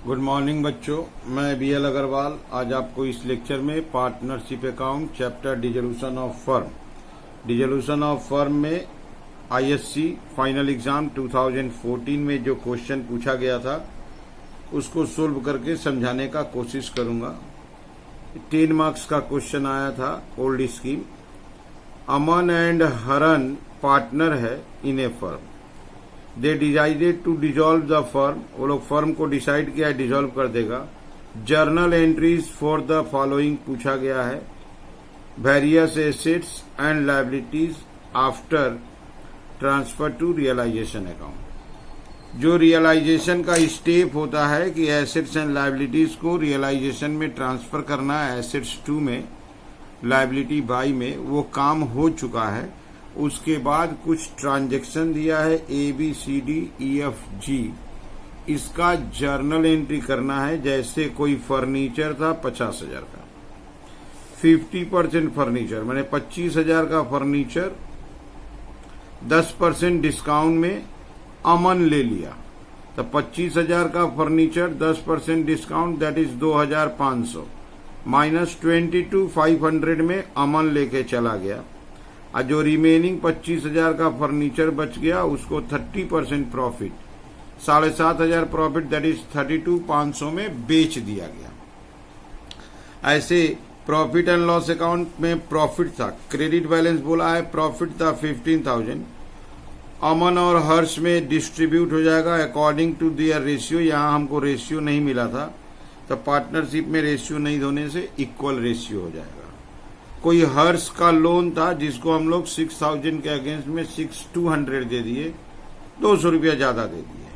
Good morning बच्चों, मैं BL Agarwal आज आपको इस लेक्चर में partnership account chapter dissolution of firm में ISC फाइनल एग्जाम 2014 में जो क्वेश्चन पूछा गया था उसको सोल्व करके समझाने का कोशिश करूंगा। 10 मार्क्स का क्वेश्चन आया था। Old scheme, Aman and Haran partner है in a firm. They decided to dissolve the firm, वो लोग फर्म को डिसाइड किया डिजॉल्व कर देगा। Journal entries for the following पूछा गया है। Various assets and liabilities after transfer to realisation account. जो रियलाइजेशन का स्टेप होता है कि एसेट्स एंड लायबिलिटीज को रियलाइजेशन में ट्रांसफर करना है, एसेट्स 2 में, लायबिलिटी बाई में, वो काम हो चुका है। उसके बाद कुछ ट्रांजैक्शन दिया है ABCDEFG, इसका जर्नल एंट्री करना है। जैसे कोई फर्नीचर था 50,000 का, 50% फर्नीचर मैंने 25,000 का फर्नीचर 10% डिस्काउंट में अमन ले लिया, तो 25,000 का furniture 10% discount that is 2,500 minus 22,500 में अमन लेके चला गया। और जो रिमेनिंग 25,000 का फर्नीचर बच गया उसको 30% प्रॉफिट, 7,500 प्रॉफिट दैट इज 32,500 में बेच दिया गया। ऐसे प्रॉफिट एंड लॉस अकाउंट में प्रॉफिट था, क्रेडिट बैलेंस बोला है, प्रॉफिट था 15,000। अमन और हर्ष में डिस्ट्रीब्यूट हो जाएगा अकॉर्डिंग टू दियर रेशियो। यहां हमको रेशियो नहीं मिला था, तो पार्टनरशिप में रेशियो नहीं होने से इक्वल रेशियो हो जाएगा। कोई हर्ष का लोन था जिसको हम लोग 6,000 के अगेंस्ट में 6,200 दे दिए, 200 रुपया ज्यादा दे दिए।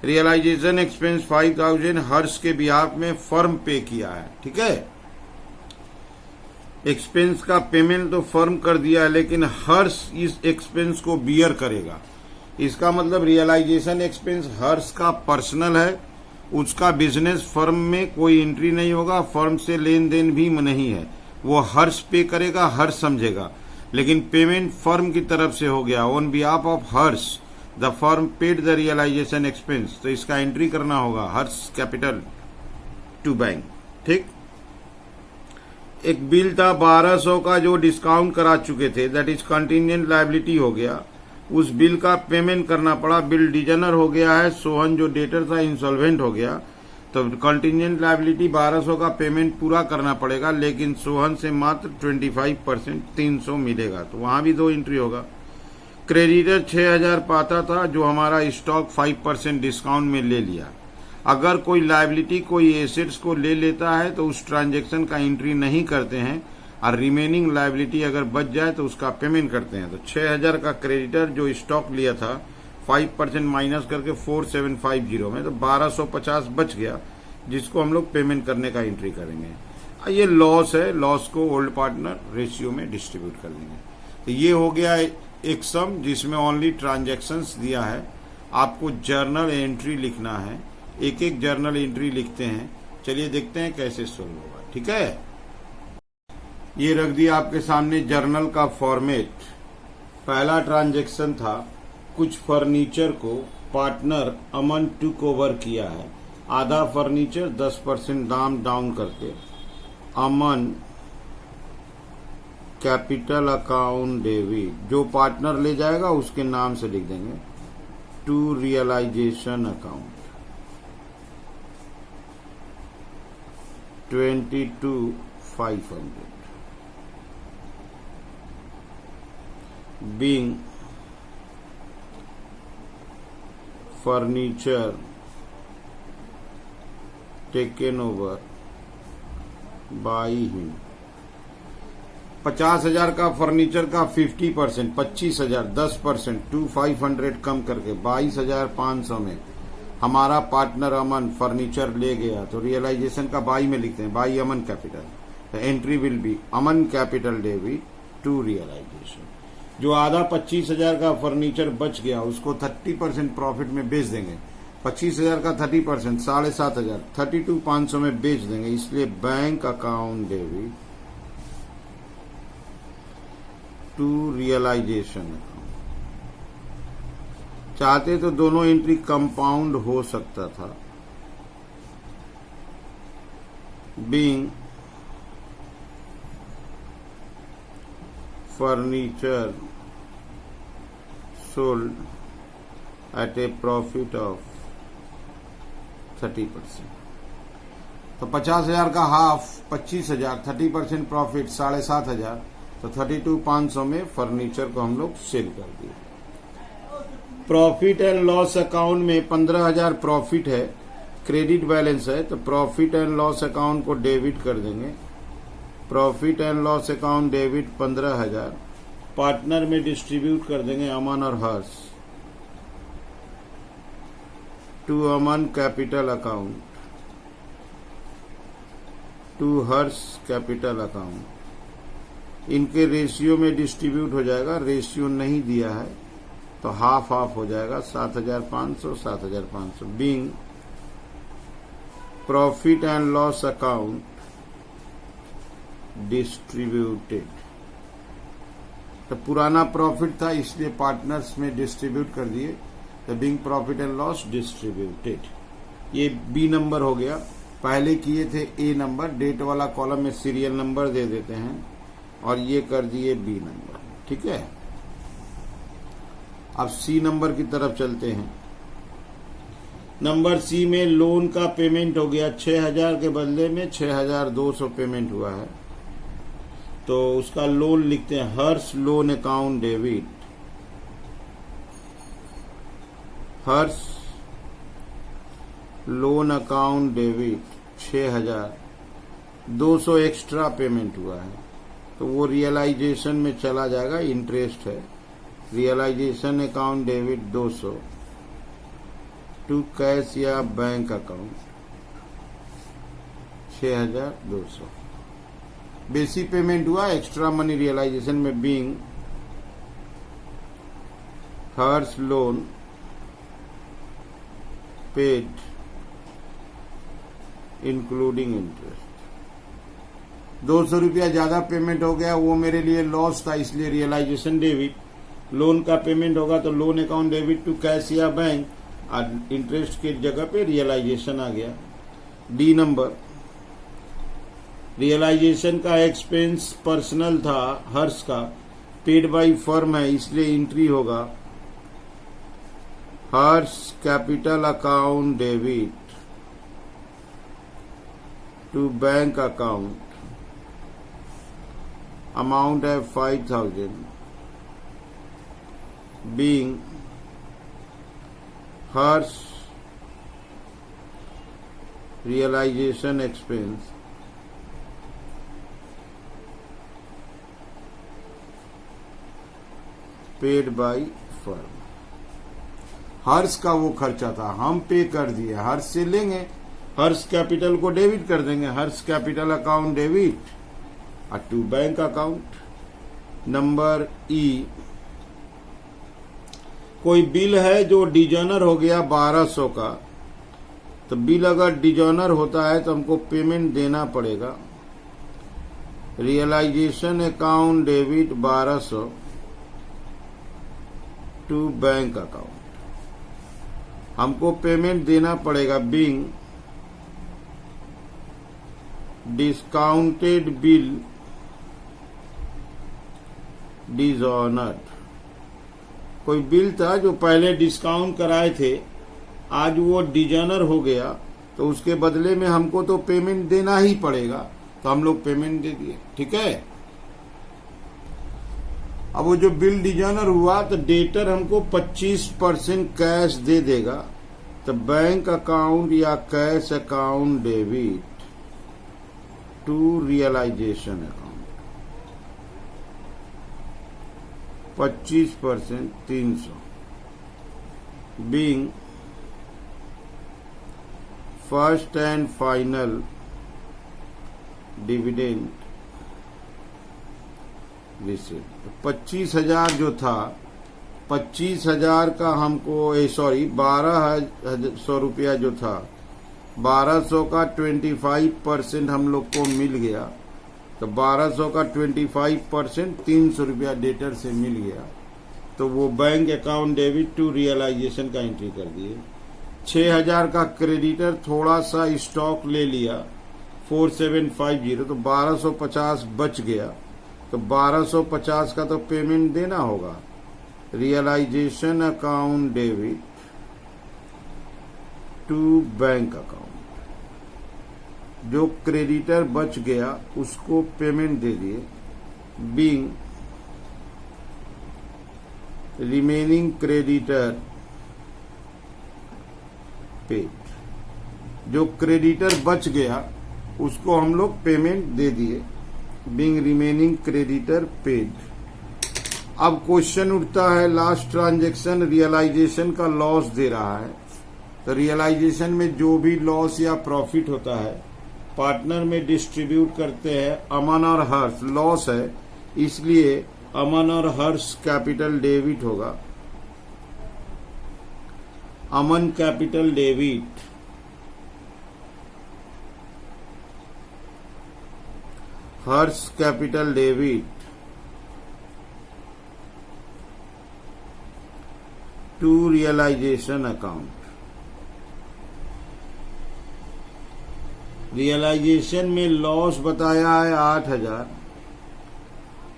रियलाइजेशन एक्सपेंस 5,000 हर्ष के बिहाफ में फर्म पे किया है, ठीक है। एक्सपेंस का पेमेंट तो फर्म कर दिया है, लेकिन हर्ष इस एक्सपेंस को बियर करेगा। इसका मतलब रियलाइजेशन एक्सपेंस हर्ष का पर्सनल है, उसका बिजनेस फर्म में कोई एंट्री नहीं होगा, फर्म से लेन देन भी नहीं है, वो हर्ष पे करेगा, हर्ष समझेगा। लेकिन पेमेंट फर्म की तरफ से हो गया, on behalf of Harsh the firm paid the realization expense, तो इसका एंट्री करना होगा हर्ष कैपिटल टू बैंक, ठीक। एक बिल था 1,200 का जो डिस्काउंट करा चुके थे, दैट इज कंटिजेंट लायबिलिटी हो गया। उस बिल का पेमेंट करना पड़ा, बिल डिजनर हो गया है। सोहन जो डेटर था इंसॉल्वेंट हो गया, तो कंटिजेंट लायबिलिटी 1,200 का पेमेंट पूरा करना पड़ेगा, लेकिन सोहन से मात्र 25% 300 मिलेगा, तो वहां भी 2 एंट्री होगा। क्रेडिटर 6,000 पाता था, जो हमारा स्टॉक 5% डिस्काउंट में ले लिया। अगर कोई लायबिलिटी कोई एसेट्स को ले लेता है तो उस ट्रांजैक्शन का एंट्री नहीं करते हैं, और रिमेनिंग लायबिलिटी अगर बच जाए तो उसका पेमेंट करते हैं। तो 6,000 का क्रेडिटर जो स्टॉक लिया था 5% माइनस करके 4,750 में, तो 1,250 बच गया, जिसको हम लोग पेमेंट करने का एंट्री करेंगे। ये लॉस है, लॉस को ओल्ड पार्टनर रेशियो में डिस्ट्रीब्यूट कर देंगे। तो ये हो गया एक सम जिसमें ओनली ट्रांजैक्शंस दिया है। आपको जर्नल एंट्री लिखना है, एक एक जर्नल एंट्री लिखते हैं। चलिए देखते हैं कैसे सोल्व होगा, ठीक है। ये रख दिया आपके सामने जर्नल का फॉर्मेट। पहला ट्रांजैक्शन था, कुछ फर्नीचर को पार्टनर अमन टुक ओवर किया है। आधा फर्नीचर 10% दाम डाउन करके अमन कैपिटल अकाउंट डेबिट, जो पार्टनर ले जाएगा उसके नाम से लिख देंगे, to realisation account 22,500 being furniture taken over by him। 50,000 का फर्नीचर का 50%, 25,000 10%, 2,500 कम करके 22,500 में हमारा पार्टनर अमन फर्नीचर ले गया, तो रियलाइजेशन का बाई में लिखते हैं, बाई अमन कैपिटल। तो entry will be Aman capital debit to realization. जो आधा 25,000 का फर्नीचर बच गया उसको 30% प्रॉफिट में बेच देंगे। 25,000 का 30% 7,500 32,500 में बेच देंगे, इसलिए bank account debit to realisation account. चाहते तो दोनों एंट्री कंपाउंड हो सकता था, being furniture sold at a profit of 30%। तो 50,000 का हाफ 25,000, 30% प्रॉफिट 7,500, तो 32,500 में फर्नीचर को हम लोग सेल कर दिए। प्रॉफिट एंड लॉस अकाउंट में 15,000 प्रॉफिट है, क्रेडिट बैलेंस है, तो प्रॉफिट एंड लॉस अकाउंट को डेबिट कर देंगे। Profit and loss account debit 15,000, partner में डिस्ट्रीब्यूट कर देंगे अमन और Harsh to Aman capital account, to Harsh capital account. इनके रेशियो में डिस्ट्रीब्यूट हो जाएगा, रेशियो नहीं दिया है तो हाफ हाफ हो जाएगा, 7,500 7,500। Being profit and loss account distributed, तो पुराना प्रॉफिट था इसलिए पार्टनर्स में डिस्ट्रीब्यूट कर दिए, तो being profit and loss distributed. ये बी नंबर हो गया। पहले किए थे ए नंबर, डेट वाला कॉलम में सीरियल नंबर दे देते हैं, और ये कर दिए बी नंबर। ठीक है, अब सी नंबर की तरफ चलते हैं। नंबर सी में लोन का पेमेंट हो गया 6,000 के बदले में 6,200 पेमेंट हुआ है, तो उसका लोन लिखते हैं Harsh loan account debit. Harsh loan account debit 6,200 extra payment हुआ है, तो वो रियलाइजेशन में चला जाएगा, इंटरेस्ट है। Realization account debit 200 to cash या बैंक अकाउंट 6,200। बेसिक पेमेंट हुआ, एक्स्ट्रा मनी रियलाइजेशन में being Harsh loan paid including interest. 200 रुपया ज्यादा पेमेंट हो गया, वो मेरे लिए लॉस था, इसलिए रियलाइजेशन डेबिट। लोन का पेमेंट होगा तो loan account debit to cash या बैंक, और इंटरेस्ट की जगह पे रियलाइजेशन आ गया। डी नंबर, रियलाइजेशन का एक्सपेंस पर्सनल था हर्ष का, पेड बाई फर्म है इसलिए एंट्री होगा Harsh capital account debit to bank account, amount है 5,000, being Harsh realisation expense paid by firm. Harsh का वो खर्चा था, हम पे कर दिए, हर्ष से लेंगे, हर्ष कैपिटल को डेबिट कर देंगे, हर्ष कैपिटल अकाउंट डेबिट और to bank account. Number E, कोई बिल है जो डिजॉनर हो गया 1,200 का, तो बिल अगर डिजॉनर होता है तो हमको पेमेंट देना पड़ेगा। Realization account debit 1,200 to bank account, हमको पेमेंट देना पड़ेगा। बीइंग डिस्काउंटेड बिल डिजॉनर्ड, कोई बिल था जो पहले डिस्काउंट कराए थे, आज वो डिजॉनर हो गया, तो उसके बदले में हमको तो पेमेंट देना ही पड़ेगा, तो हम लोग पेमेंट दे दिए। ठीक है, अब वो जो बिल डिजॉनर हुआ तो डेटर हमको 25% कैश दे देगा, तो बैंक अकाउंट या cash account debit to realisation account 25% 300, being first and final dividend received. 25,000 जो था, 25,000 का हमको 1,200 रुपया जो था, 1,200 का 25% हम लोग को मिल गया, तो 1,200 का 25% 300 रुपया डेटर से मिल गया, तो वो bank account debit to realization का एंट्री कर दिए। 6,000 का क्रेडिटर थोड़ा सा स्टॉक ले लिया, 4750, तो 1250 बच गया, तो 1250 का तो पेमेंट देना होगा। Realization account debit to bank account, जो क्रेडिटर बच गया उसको पेमेंट दे दिए। बीइंग रिमेनिंग क्रेडिटर पेड, जो क्रेडिटर बच गया उसको हम लोग पेमेंट दे दिए। Being remaining creditor paid. अब क्वेश्चन उठता है, लास्ट ट्रांजैक्शन रियलाइजेशन का लॉस दे रहा है, तो रियलाइजेशन में जो भी लॉस या प्रॉफिट होता है पार्टनर में डिस्ट्रीब्यूट करते हैं। अमन और हर्ष लॉस है, इसलिए अमन और हर्ष कैपिटल डेबिट होगा। Aman capital debit, Harsh capital debit to realisation account. Realisation में लॉस बताया है 8000,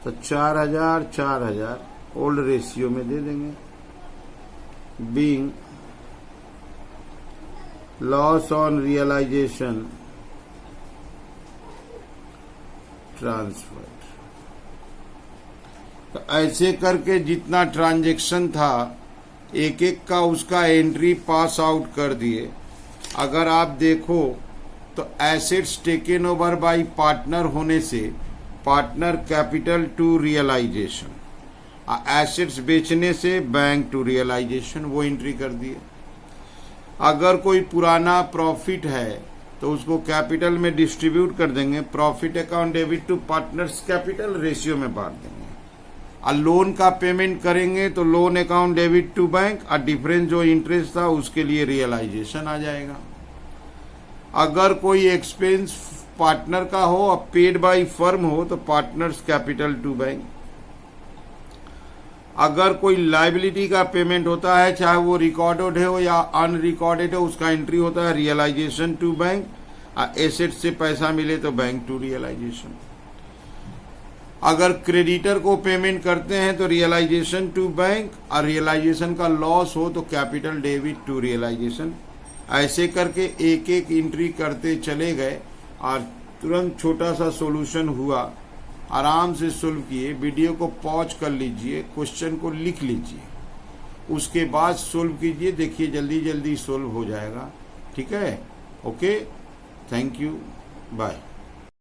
तो 4000 4000 ओल्ड रेशियो में दे देंगे। Being loss on realization transfer, तो ऐसे करके जितना ट्रांजैक्शन था एक एक का उसका एंट्री पास आउट कर दिए। अगर आप देखो तो assets taken over by partner होने से partner capital to realization, assets बेचने से बैंक टू रियलाइजेशन, वो एंट्री कर दिए। अगर कोई पुराना प्रॉफिट है तो उसको कैपिटल में डिस्ट्रीब्यूट कर देंगे। Profit account debit to partners capital ratio में बांट देंगे। और लोन का पेमेंट करेंगे तो loan account debit to bank, और डिफरेंस जो इंटरेस्ट था उसके लिए रियलाइजेशन आ जाएगा। अगर कोई एक्सपेंस पार्टनर का हो और पेड बाय फर्म हो तो पार्टनर्स कैपिटल टू बैंक। अगर कोई लायबिलिटी का पेमेंट होता है, चाहे वो रिकॉर्डेड हो या अनरिकॉर्डेड हो, उसका एंट्री होता है रियलाइजेशन टू बैंक। एसेट से पैसा मिले तो बैंक टू रियलाइजेशन। अगर क्रेडिटर को पेमेंट करते हैं तो रियलाइजेशन टू बैंक, और रियलाइजेशन का लॉस हो तो कैपिटल डेबिट टू रियलाइजेशन। ऐसे करके एक एक एंट्री करते चले गए और तुरंत छोटा सा सॉल्यूशन हुआ। आराम से सोल्व किए। वीडियो को पॉज कर लीजिए, क्वेश्चन को लिख लीजिए, उसके बाद सोल्व कीजिए। देखिए जल्दी जल्दी सोल्व हो जाएगा। ठीक है, ओके, थैंक यू, बाय।